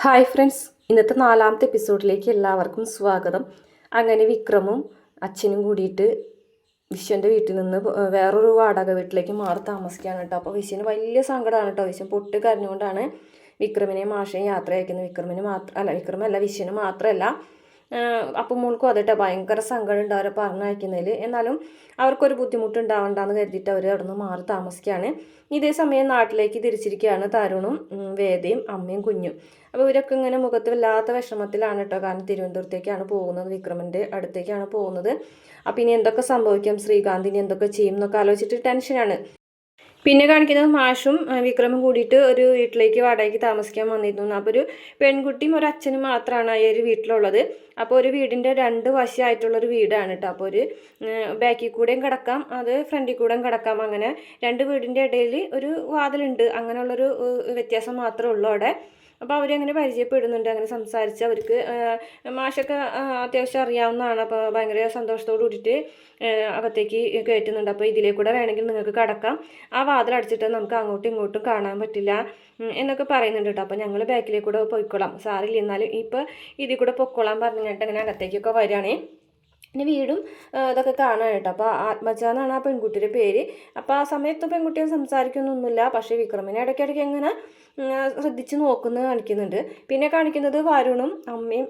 Hi friends, ഇന്നത്തെ 4ാമത്തെ എപ്പിസോഡിലേക്ക് എല്ലാവർക്കും സ്വാഗതം. അങ്ങനെ വിക്രമും അച്ഛനും കൂടിയിട്ട് വിശ്വൻ്റെ വീട്ടിൽ നിന്ന് വേറൊരു വാടക വീട്ടിലേക്ക് മാറി താമസിക്കുകയാണ് കേട്ടോ. അപ്പോൾ വിശ്വന് വലിയ സങ്കടമാണ് കേട്ടോ. വിശ്വൻ പൊട്ടി കരഞ്ഞുകൊണ്ടാണ് വിക്രമിനെയും മാഷയും യാത്ര അയക്കുന്നത്. വിക്രമല്ല വിശ്വന് മാത്രമല്ല അപ്പം മോൾക്കും അതേട്ടോ ഭയങ്കര സങ്കടമുണ്ട് അവരെ പറഞ്ഞയക്കുന്നതിൽ. എന്നാലും അവർക്കൊരു ബുദ്ധിമുട്ടുണ്ടാവണ്ടെന്ന് കരുതിയിട്ട് അവർ അവിടെ നിന്ന് മാറി താമസിക്കുകയാണ്. ഇതേ സമയം നാട്ടിലേക്ക് തിരിച്ചിരിക്കുകയാണ് തരുണും വേദയും അമ്മയും കുഞ്ഞും. അപ്പോൾ ഇവരൊക്കെ ഇങ്ങനെ മുഖത്ത് വല്ലാത്ത വിഷമത്തിലാണ് കേട്ടോ. കാരണം തിരുവനന്തപുരത്തേക്കാണ് പോകുന്നത്, വിക്രമിൻ്റെ അടുത്തേക്കാണ് പോകുന്നത്. അപ്പം ഇനി എന്തൊക്കെ സംഭവിക്കും, ശ്രീകാന്തിനി എന്തൊക്കെ ചെയ്യും എന്നൊക്കെ ആലോചിച്ചിട്ട് ടെൻഷനാണ്. പിന്നെ കാണിക്കുന്നത് മാഷും വിക്രമും കൂടിയിട്ട് ഒരു വീട്ടിലേക്ക് വാടകയ്ക്ക് താമസിക്കാൻ വന്നിരുന്നു. അപ്പോൾ ഒരു പെൺകുട്ടിയും ഒരു അച്ഛനും മാത്രമാണ് ഈ ഒരു വീട്ടിലുള്ളത്. അപ്പോൾ ഒരു വീടിൻ്റെ 2 വശമായിട്ടുള്ളൊരു വീടാണ് കേട്ടോ. അപ്പോൾ ഒരു ബാക്കിൽ കൂടെയും കിടക്കാം, അത് ഫ്രണ്ടിൽ കൂടെയും കിടക്കാം. അങ്ങനെ 2 വീടിൻ്റെ ഇടയിൽ ഒരു വാതിലുണ്ട്. അങ്ങനെയുള്ളൊരു വ്യത്യാസം മാത്രമേ ഉള്ളൂ അവിടെ. അപ്പോൾ അവരങ്ങനെ പരിചയപ്പെടുന്നുണ്ട്, അങ്ങനെ സംസാരിച്ച് അവർക്ക് മാഷൊക്കെ അത്യാവശ്യം അറിയാവുന്നതാണ്. അപ്പോൾ ഭയങ്കര സന്തോഷത്തോട് കൂടിയിട്ട് അകത്തേക്ക് കയറ്റുന്നുണ്ട്. അപ്പോൾ ഇതിലേ കൂടെ വേണമെങ്കിൽ നിങ്ങൾക്ക് കടക്കാം, ആ വാതിലടച്ചിട്ട് നമുക്ക് അങ്ങോട്ടും ഇങ്ങോട്ടും കാണാൻ പറ്റില്ല എന്നൊക്കെ പറയുന്നുണ്ട് കേട്ടോ. അപ്പോൾ ഞങ്ങൾ ബാക്കിലേക്ക് കൂടെ പോയിക്കോളാം, സാറില്ല എന്നാലും ഇപ്പോൾ ഇതിൽ കൂടെ പൊക്കോളാൻ പറഞ്ഞിട്ട് അങ്ങനെ അകത്തേക്കൊക്കെ വരികയാണേ. പിന്നെ വീടും ഇതൊക്കെ കാണാൻ കേട്ടോ. അപ്പോൾ ആത്മജ എന്നാണ് ആ പെൺകുട്ടിയുടെ പേര്. അപ്പോൾ ആ സമയത്ത് പെൺകുട്ടിയെ സംസാരിക്കുന്നൊന്നുമില്ല, പക്ഷേ വിക്രമിനെ ഇടയ്ക്കിടയ്ക്ക് എങ്ങനെ ശ്രദ്ധിച്ച് നോക്കുന്നത് കാണിക്കുന്നുണ്ട്. പിന്നെ കാണിക്കുന്നത് വരുണും അമ്മയും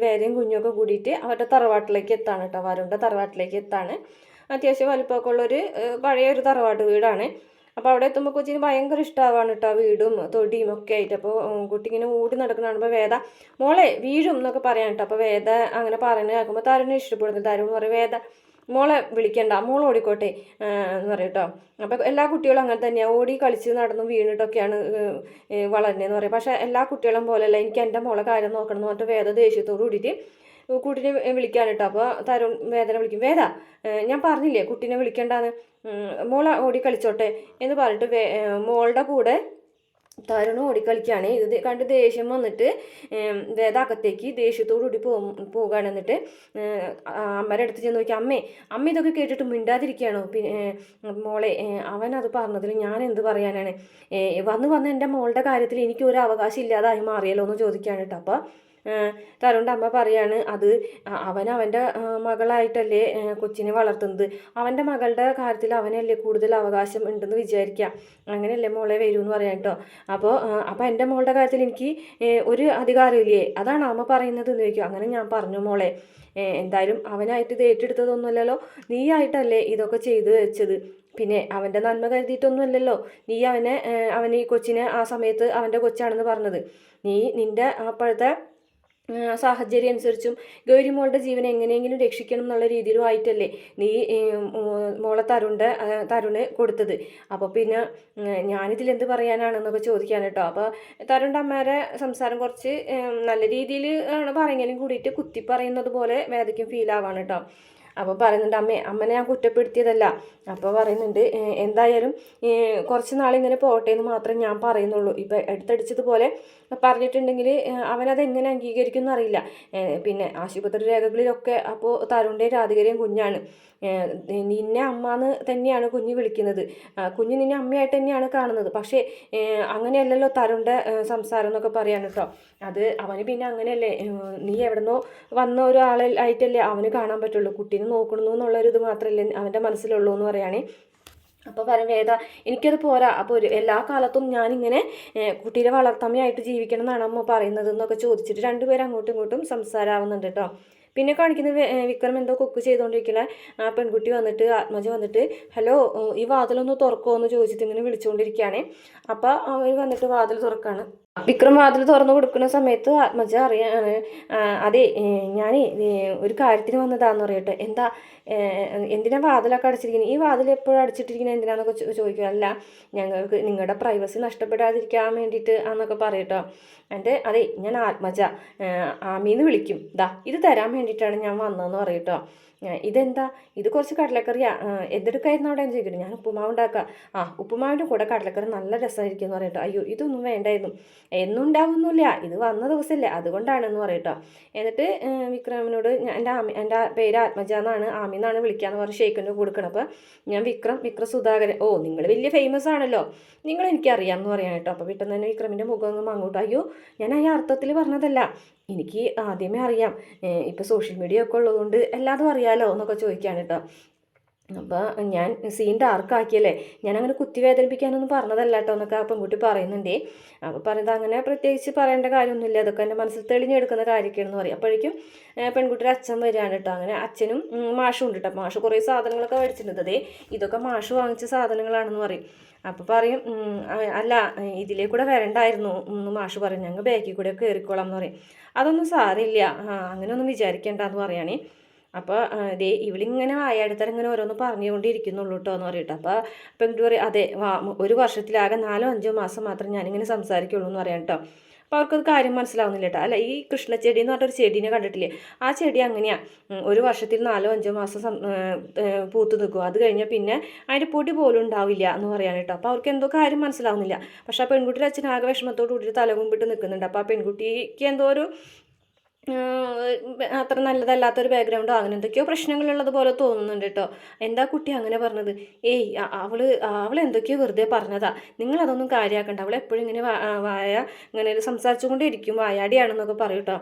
വേദയും കുഞ്ഞൊക്കെ കൂടിയിട്ട് അവരുടെ തറവാട്ടിലേക്ക് എത്താണ് കേട്ടോ. വരുണിൻ്റെ തറവാട്ടിലേക്ക് എത്താണ്. അത്യാവശ്യം വലിപ്പമൊക്കെ ഉള്ളൊരു പഴയൊരു തറവാട്ട് വീടാണ്. അപ്പോൾ അവിടെ എത്തുമ്പോൾ കൊച്ചിന് ഭയങ്കര ഇഷ്ടമാവാണ് കേട്ടോ, വീടും തൊടിയും ഒക്കെ ആയിട്ട്. അപ്പോൾ കുട്ടി ഇങ്ങനെ ഓടി നടക്കുന്ന കാണുമ്പോൾ വേദ മോളെ വീഴും എന്നൊക്കെ പറയാൻ കേട്ടോ. അപ്പോൾ വേദ അങ്ങനെ പറയുന്നത് കേൾക്കുമ്പോൾ തരുണിനെ ഇഷ്ടപ്പെടുന്നു. തരുൺ പറയും വേദ മോളെ വിളിക്കണ്ട, മോൾ ഓടിക്കോട്ടെ എന്ന് പറയും കേട്ടോ. അപ്പോൾ എല്ലാ കുട്ടികളും അങ്ങനെ തന്നെയാണ്, ഓടി കളിച്ച് നടന്നു വീണിട്ടൊക്കെയാണ് വളരുന്നതെന്ന് പറയും. പക്ഷേ എല്ലാ കുട്ടികളും പോലെയല്ല, എനിക്ക് എൻ്റെ മോളെ കാര്യം നോക്കണം എന്ന് പറഞ്ഞിട്ട് വേദ ദേഷ്യത്തോട് കൂടിയിട്ട് കുട്ടീനെ വിളിക്കാൻ കേട്ടോ. അപ്പോൾ തരുൺ വേദന വിളിക്കും, വേദ ഞാൻ പറഞ്ഞില്ലേ കുട്ടീനെ വിളിക്കേണ്ടാന്ന്, മോളെ ഓടി കളിച്ചോട്ടെ എന്ന് പറഞ്ഞിട്ട് മോളുടെ കൂടെ തരുൺ ഓടിക്കളിക്കുകയാണ്. ഇത് കണ്ട് ദേഷ്യം വന്നിട്ട് വേദ അകത്തേക്ക് ദേഷ്യത്തോടു കൂടി പോകുകയാണ്. എന്നിട്ട് അമ്മയുടെ അടുത്ത് ചെന്ന് നോക്കി, അമ്മ ഇതൊക്കെ കേട്ടിട്ട് മിണ്ടാതിരിക്കുകയാണോ? പിന്നെ മോളെ അവനത് പറഞ്ഞതിൽ ഞാൻ എന്ത് പറയാനാണ്, വന്ന് എൻ്റെ മോളുടെ കാര്യത്തിൽ എനിക്ക് ഒരു അവകാശം ഇല്ലാതായി മാറിയല്ലോ എന്ന് ചോദിക്കുകയാണ് കേട്ടോ. അപ്പോൾ തരുണിൻ്റെ അമ്മ പറയാണ്, അത് അവൻ്റെ മകളായിട്ടല്ലേ കൊച്ചിനെ വളർത്തുന്നത്, അവൻ്റെ മകളുടെ കാര്യത്തിൽ അവനല്ലേ കൂടുതൽ അവകാശം ഉണ്ടെന്ന് വിചാരിക്കുക, അങ്ങനെയല്ലേ മോളെ വരൂ എന്ന് പറയാം കേട്ടോ. അപ്പോൾ എൻ്റെ മോളുടെ കാര്യത്തിൽ എനിക്ക് ഒരു അധികാരമില്ലേ, അതാണ് അമ്മ പറയുന്നത് എന്ന് ചോദിക്കും. അങ്ങനെ ഞാൻ പറഞ്ഞു മോളെ, എന്തായാലും അവനായിട്ട് ഇത് ഏറ്റെടുത്തതൊന്നുമല്ലല്ലോ, നീ ആയിട്ടല്ലേ ഇതൊക്കെ ചെയ്തു വെച്ചത്, പിന്നെ അവൻ്റെ നന്മ കരുതിയിട്ടൊന്നുമല്ലല്ലോ നീ അവൻ ഈ കൊച്ചിനെ ആ സമയത്ത് അവൻ്റെ കൊച്ചാണെന്ന് പറഞ്ഞത്. നിൻ്റെ അപ്പോഴത്തെ സാഹചര്യം അനുസരിച്ചും ഗൗരിമോളുടെ ജീവൻ എങ്ങനെയെങ്കിലും രക്ഷിക്കണം എന്നുള്ള രീതിയിലും ആയിട്ടല്ലേ നീ മോളെ തരുണ് കൊടുത്തത്. അപ്പോൾ പിന്നെ ഞാനിതിലെന്ത് പറയാനാണെന്നൊക്കെ ചോദിക്കാൻ കേട്ടോ. അപ്പോൾ തരുണിൻ്റെ അമ്മേരെ സംസാരം കുറച്ച് നല്ല രീതിയിൽ ആണ് പറയുന്നതിനും കൂടിയിട്ട് കുത്തി പറയുന്നത് പോലെ വേദയ്ക്കും ഫീൽ ആവാണ് കേട്ടോ. അപ്പോൾ പറയുന്നുണ്ട്, അമ്മനെ ഞാൻ കുറ്റപ്പെടുത്തിയതല്ല. അപ്പോൾ പറയുന്നുണ്ട്, എന്തായാലും കുറച്ച് നാളിങ്ങനെ പോട്ടെ എന്ന് മാത്രമേ ഞാൻ പറയുന്നുള്ളൂ. ഇപ്പം എടുത്തടിച്ചതുപോലെ പറഞ്ഞിട്ടുണ്ടെങ്കിൽ അവനത് എങ്ങനെ അംഗീകരിക്കുമെന്ന് അറിയില്ല. പിന്നെ ആശുപത്രി രേഖകളിലൊക്കെ അപ്പോൾ തരുണിൻ്റെയും രാധികരെയും കുഞ്ഞാണ്, നിന്നെ അമ്മ എന്ന് തന്നെയാണ് കുഞ്ഞ് വിളിക്കുന്നത്, കുഞ്ഞ് നിന്നെ അമ്മയായിട്ട് തന്നെയാണ് കാണുന്നത്. പക്ഷേ അങ്ങനെയല്ലല്ലോ തരുണിൻ്റെ സംസാരം എന്നൊക്കെ പറയാൻ കേട്ടോ. അത് അവന് പിന്നെ അങ്ങനെയല്ലേ, നീ എവിടെന്നോ വന്ന ഒരാളായിട്ടല്ലേ അവന് കാണാൻ പറ്റുള്ളൂ, കുട്ടീനെ നോക്കണമെന്നു എന്നുള്ളൊരിത് മാത്രമല്ലേ അവൻ്റെ മനസ്സിലുള്ളൂ എന്ന് പറയുകയാണെ. അപ്പോൾ പറയും വേദ എനിക്കത് പോരാ, അപ്പോൾ എല്ലാ കാലത്തും ഞാനിങ്ങനെ കുട്ടീനെ വളർത്തമ്മയായിട്ട് ജീവിക്കണം എന്നാണ് അമ്മ പറയുന്നത് എന്നൊക്കെ ചോദിച്ചിട്ട് 2 പേരും അങ്ങോട്ടും ഇങ്ങോട്ടും സംസാരമാവുന്നുണ്ട് കേട്ടോ. പിന്നെ കാണിക്കുന്നത് വിക്രം എന്തോ കുക്ക് ചെയ്തുകൊണ്ടിരിക്കുന്ന ആ പെൺകുട്ടി വന്നിട്ട് ആത്മജ വന്നിട്ട് ഹലോ ഈ വാതിലൊന്ന് തുറക്കുമോ എന്ന് ചോദിച്ചിട്ട് ഇങ്ങനെ വിളിച്ചുകൊണ്ടിരിക്കുകയാണ്. അപ്പോൾ അവർ വന്നിട്ട് വാതിൽ തുറക്കാണ്. വിക്രം വാതിൽ തുറന്നു കൊടുക്കുന്ന സമയത്ത് ആത്മജ അറിയാണ്, അതെ ഞാൻ ഒരു കാര്യത്തിന് വന്നതാന്ന് പറയട്ടെ. എന്താ എന്തിനാ വാതിലൊക്കെ അടച്ചിരിക്കുന്നത്, ഈ വാതിൽ എപ്പോഴും അടച്ചിട്ടിരിക്കുന്നത് എന്തിനാന്നൊക്കെ ചോദിക്കുക. അല്ല ഞങ്ങൾക്ക് നിങ്ങളുടെ പ്രൈവസി നഷ്ടപ്പെടാതിരിക്കാൻ വേണ്ടിയിട്ട് എന്നൊക്കെ പറയട്ടോ. അതെ ഞാൻ ആത്മജ ആമീന്ന് വിളിക്കും, ഇത് തരാൻ വേണ്ടിയിട്ടാണ് ഞാൻ വന്നതെന്ന് പറയട്ടോ. ഇതെന്താ, ഇത് കുറച്ച് കടലക്കറിയാ, എന്തെടുക്കായിരുന്നു അവിടെ എന്ന് ചോദിക്കട്ടെ. ഞാൻ ഉപ്പുമാവ് ഉണ്ടാക്കാം. ഉപ്പുമാവിൻ്റെ കൂടെ കടലക്കറി നല്ല രസമായിരിക്കും എന്ന് പറയട്ടോ. അയ്യോ ഇതൊന്നും വേണ്ടായിരുന്നു, എന്നും ഉണ്ടാവുന്നില്ല, ഇത് വന്ന ദിവസമല്ലേ അതുകൊണ്ടാണെന്ന് പറയട്ടോ. എന്നിട്ട് വിക്രമിനോട് എൻ്റെ പേര് ആത്മജ എന്നാണ്, ആമി എന്നാണ് വിളിക്കാമെന്ന് പറഞ്ഞ് ഷെയ്ക്കിന് കൊടുക്കണം. അപ്പോൾ ഞാൻ വിക്രം സുധാകരൻ, ഓ നിങ്ങൾ വലിയ ഫേമസ് ആണല്ലോ, നിങ്ങൾ എനിക്കറിയാം എന്ന് പറയാൻ കേട്ടോ. അപ്പോൾ പെട്ടെന്ന് തന്നെ വിക്രമിൻ്റെ മുഖം ഒന്നും അങ്ങോട്ട്, അയ്യോ ഞാൻ ആ അർത്ഥത്തിൽ പറഞ്ഞതല്ല, എനിക്ക് ആദ്യമേ അറിയാം, ഇപ്പോൾ സോഷ്യൽ മീഡിയ ഒക്കെ ഉള്ളതുകൊണ്ട് എല്ലാതും അറിയാമല്ലോ എന്നൊക്കെ ചോദിക്കാൻ കേട്ടോ. അപ്പോൾ ഞാൻ സീൻ ഡാർക്കാക്കിയല്ലേ, ഞാനങ്ങനെ കുത്തി വേദനിപ്പിക്കാനൊന്നും പറഞ്ഞതല്ല കേട്ടോ എന്നൊക്കെ ആ പെൺകുട്ടി പറയുന്നുണ്ടേ. അപ്പോൾ പറയുന്നത് അങ്ങനെ പ്രത്യേകിച്ച് പറയേണ്ട കാര്യമൊന്നുമില്ല, അതൊക്കെ എൻ്റെ മനസ്സിൽ തെളിഞ്ഞെടുക്കുന്ന കാര്യമൊക്കെയാണെന്ന് പറയും. അപ്പോഴേക്കും പെൺകുട്ടിയുടെ അച്ഛൻ വരികയാണ് കേട്ടോ. അങ്ങനെ അച്ഛനും മാഷും ഉണ്ട് കേട്ടോ. മാഷ് കുറേ സാധനങ്ങളൊക്കെ മേടിച്ചിട്ടുണ്ട്. അതേ ഇതൊക്കെ മാഷ് വാങ്ങിച്ച സാധനങ്ങളാണെന്ന് പറയും. അപ്പോൾ പറയും, അല്ല ഇതിലേ കൂടെ വരണ്ടായിരുന്നു എന്ന് മാഷ് പറയും, ഞങ്ങൾ ബാക്കിൽ കൂടെ കയറിക്കോളാം എന്ന് പറയും. അതൊന്നും സാരമില്ല, അങ്ങനെയൊന്നും വിചാരിക്കേണ്ടെന്ന് പറയുകയാണേ. അപ്പോൾ ദേ ഇവളിങ്ങനെ വായാടുത്തരം ഇങ്ങനെ ഓരോന്ന് പറഞ്ഞുകൊണ്ടിരിക്കുന്നുള്ളൂ കേട്ടോ എന്ന് പറയട്ടെ. അപ്പോൾ പെൺകുട്ടി പറയും, അതെ ഒരു വർഷത്തിലാകെ 4-5 മാസം മാത്രം ഞാനിങ്ങനെ സംസാരിക്കുള്ളൂ എന്ന് പറയാം കേട്ടോ. അപ്പോൾ അവർക്കത് കാര്യം മനസ്സിലാവുന്നില്ല കേട്ടോ. അല്ല ഈ കൃഷ്ണച്ചെടി എന്ന് പറഞ്ഞൊരു ചെടീനെ കണ്ടിട്ടില്ലേ, ആ ചെടി അങ്ങനെയാണ്, ഒരു വർഷത്തിൽ 4-5 മാസം പൂത്ത് നിൽക്കും, അത് കഴിഞ്ഞാൽ പിന്നെ അതിൻ്റെ പൊടി പോലും ഉണ്ടാവില്ല എന്ന് പറയാൻ കേട്ടോ. അപ്പോൾ അവർക്ക് എന്തോ കാര്യം മനസ്സിലാവുന്നില്ല. പക്ഷേ ആ പെൺകുട്ടിയുടെ അച്ഛൻ ആകെ വിഷമത്തോട് കൂടിയിട്ട് തലകുമ്പിട്ട് നിൽക്കുന്നുണ്ട്. അപ്പോൾ ആ പെൺകുട്ടിക്ക് എന്തോ ഒരു അത്ര നല്ലതല്ലാത്തൊരു ബാക്ക്ഗ്രൗണ്ടോ അങ്ങനെ എന്തൊക്കെയോ പ്രശ്നങ്ങളുള്ളത് പോലെ തോന്നുന്നുണ്ട് കേട്ടോ. എന്താ കുട്ടി അങ്ങനെ പറഞ്ഞത്? ഏയ് അവൾ എന്തൊക്കെയോ വെറുതെ പറഞ്ഞതാ, നിങ്ങളതൊന്നും കാര്യമാക്കണ്ട, അവൾ എപ്പോഴും ഇങ്ങനെ ഇങ്ങനെ സംസാരിച്ചു കൊണ്ടിരിക്കും, വായാടിയാണെന്നൊക്കെ പറയും കേട്ടോ.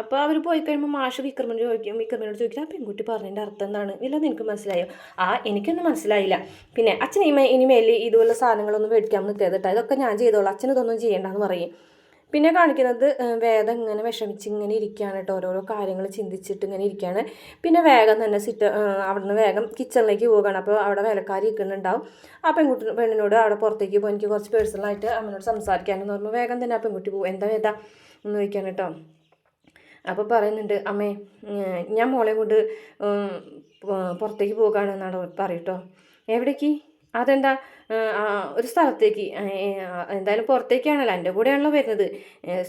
അപ്പോൾ അവർ പോയി കഴിയുമ്പോൾ മാഷ് വിക്രമിനോട് ചോദിക്കും, ആ പെൺകുട്ടി പറഞ്ഞതിൻ്റെ അർത്ഥം എന്താണ്, ഇല്ല നിനക്ക് മനസ്സിലായോ? എനിക്കൊന്നും മനസ്സിലായില്ല. പിന്നെ അച്ഛൻ ഇനിമേൽ ഇതുപോലെ സാധനങ്ങളൊന്നും മേടിക്കാൻ നിൽക്കരുത് കേട്ടോ, ഇതൊക്കെ ഞാൻ ചെയ്തോളാം, അച്ഛനിതൊന്നും ചെയ്യേണ്ടെന്ന് പറയും. പിന്നെ കാണിക്കുന്നത് വേദം ഇങ്ങനെ വിഷമിച്ച് ഇങ്ങനെ ഇരിക്കുകയാണ് കേട്ടോ, ഓരോരോ കാര്യങ്ങൾ ചിന്തിച്ചിട്ട് ഇങ്ങനെ ഇരിക്കുകയാണ്. പിന്നെ വേഗം തന്നെ അവിടുന്ന് വേഗം കിച്ചണിലേക്ക് പോവുകയാണ്. അപ്പോൾ അവിടെ വേലക്കാരി ഇരിക്കുന്നുണ്ടാവും. ആ പെണ്ണിനോട് അവിടെ പുറത്തേക്ക് പോകും, എനിക്ക് കുറച്ച് പേഴ്സണലായിട്ട് അമ്മനോട് സംസാരിക്കാനെന്ന് പറയുമ്പോൾ വേഗം തന്നെ ആ പെൺകുട്ടി പോകും. എന്താ വേദ എന്ന് ചോദിക്കാൻ കേട്ടോ. അപ്പോൾ പറയുന്നുണ്ട്, അമ്മേ ഞാൻ മോളെ കൊണ്ട് പുറത്തേക്ക് പോകുകയാണെന്നാണ് പറയട്ടോ. എവിടേക്ക്? അതെന്താ? ഒരു സ്ഥലത്തേക്ക്, എന്തായാലും പുറത്തേക്കാണല്ലോ, എൻ്റെ കൂടെയാണല്ലോ വരുന്നത്,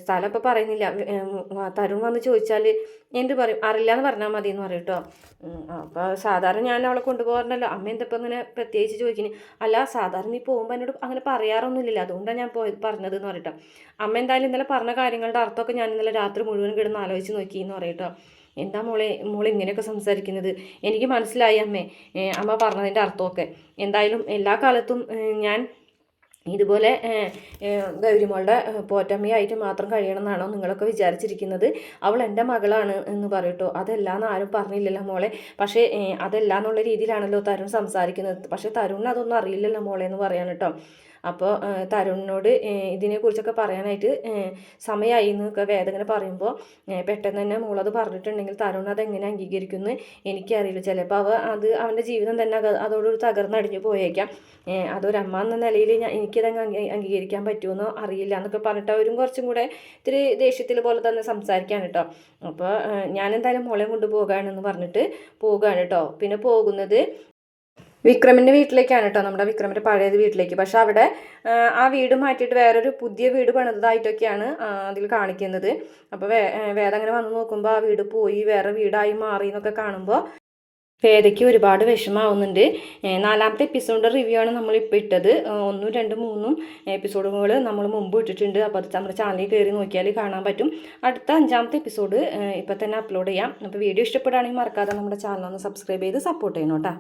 സ്ഥലം ഇപ്പോൾ പറയുന്നില്ല. തരുൺ വന്ന് ചോദിച്ചാൽ എന്ത് പറയും? അറിയില്ല എന്ന് പറഞ്ഞാൽ മതി എന്ന് പറയും കേട്ടോ. അപ്പോൾ സാധാരണ ഞാൻ അവളെ കൊണ്ടുപോകാറുണ്ടല്ലോ, അമ്മ എന്തപ്പോൾ ഇങ്ങനെ പ്രത്യേകിച്ച് ചോദിക്കുന്നത്? അല്ല സാധാരണ നീ പോകുമ്പോൾ എന്നോട് അങ്ങനെ പറയാറൊന്നുമില്ല, അതുകൊണ്ടാണ് ഞാൻ പറഞ്ഞത് എന്ന് പറയട്ടോ. അമ്മ എന്തായാലും ഇന്നലെ പറഞ്ഞ കാര്യങ്ങളുടെ അർത്ഥമൊക്കെ ഞാൻ ഇന്നലെ രാത്രി മുഴുവൻ കിടന്ന് ആലോചിച്ച് നോക്കി എന്ന് പറയട്ടോ. എന്താ മോൾ ഇങ്ങനെയൊക്കെ സംസാരിക്കുന്നത്? എനിക്ക് മനസ്സിലായി അമ്മേ, അമ്മ പറഞ്ഞതിൻ്റെ അർത്ഥമൊക്കെ. എന്തായാലും എല്ലാ കാലത്തും ഞാൻ ഇതുപോലെ ഗൗരിമോളുടെ പോറ്റമ്മയായിട്ട് മാത്രം കഴിയണമെന്നാണോ നിങ്ങളൊക്കെ വിചാരിച്ചിരിക്കുന്നത്? അവൾ എൻ്റെ മകളാണ് എന്ന് പറയട്ടോ. അതെല്ലാന്ന് ആരും പറഞ്ഞില്ലല്ലോ മോളെ, പക്ഷേ അതല്ല എന്നുള്ള രീതിയിലാണല്ലോ തരുൺ സംസാരിക്കുന്നത്. പക്ഷേ തരുണിന് അതൊന്നും അറിയില്ലല്ലോ മോളെ എന്ന് പറയാൻ കേട്ടോ. അപ്പോൾ തരുണിനോട് ഇതിനെക്കുറിച്ചൊക്കെ പറയാനായിട്ട് സമയമായി എന്നൊക്കെ വേദന പറയുമ്പോൾ പെട്ടെന്ന് തന്നെ മോളത് പറഞ്ഞിട്ടുണ്ടെങ്കിൽ തരുൺ അതെങ്ങനെ അംഗീകരിക്കുമെന്ന് എനിക്കറിയില്ല. ചിലപ്പോൾ അത് അവൻ്റെ ജീവിതം തന്നെ അതോടൊരു തകർന്നടിഞ്ഞു പോയേക്കാം. അതൊരമ്മ എന്ന നിലയിൽ എനിക്കതങ്ങ് അംഗീകരിക്കാൻ പറ്റുമെന്നോ അറിയില്ല എന്നൊക്കെ പറഞ്ഞിട്ട് അവരും കുറച്ചും കൂടെ ഇത്തിരി ദേഷ്യത്തിൽ പോലെ തന്നെ സംസാരിക്കാൻ കേട്ടോ. അപ്പോൾ ഞാനെന്തായാലും മോളെ കൊണ്ട് പോകാണെന്ന് പറഞ്ഞിട്ട് പോവുകയാണ് കേട്ടോ. പിന്നെ പോകുന്നത് വിക്രമിൻ്റെ വീട്ടിലേക്കാണ് കേട്ടോ, നമ്മുടെ വിക്രമിൻ്റെ പഴയത് വീട്ടിലേക്ക്. പക്ഷെ അവിടെ ആ വീട് മാറ്റിയിട്ട് വേറൊരു പുതിയ വീട് പണിതായിട്ടൊക്കെയാണ് അതിൽ കാണിക്കുന്നത്. അപ്പോൾ വേദ അങ്ങനെ വന്ന് നോക്കുമ്പോൾ ആ വീട് പോയി വേറെ വീടായി മാറി എന്നൊക്കെ കാണുമ്പോൾ വേദയ്ക്ക് ഒരുപാട് വിഷമാവുന്നുണ്ട്. 4ാമത്തെ എപ്പിസോഡിൻ്റെ റിവ്യൂ ആണ് നമ്മളിപ്പോൾ ഇട്ടത്. 1, 2, 3 എപ്പിസോഡുകൾ നമ്മൾ മുമ്പ് ഇട്ടിട്ടുണ്ട്. അപ്പോൾ അത് നമ്മുടെ ചാനലിൽ കയറി നോക്കിയാൽ കാണാൻ പറ്റും. അടുത്ത 5ാമത്തെ എപ്പിസോഡ് ഇപ്പോൾ തന്നെ അപ്ലോഡ് ചെയ്യാം. അപ്പോൾ വീഡിയോ ഇഷ്ടപ്പെടുകയാണെങ്കിൽ മറക്കാതെ നമ്മുടെ ചാനൽ ഒന്ന് സബ്സ്ക്രൈബ് ചെയ്ത് സപ്പോർട്ട് ചെയ്യണം കേട്ടോ.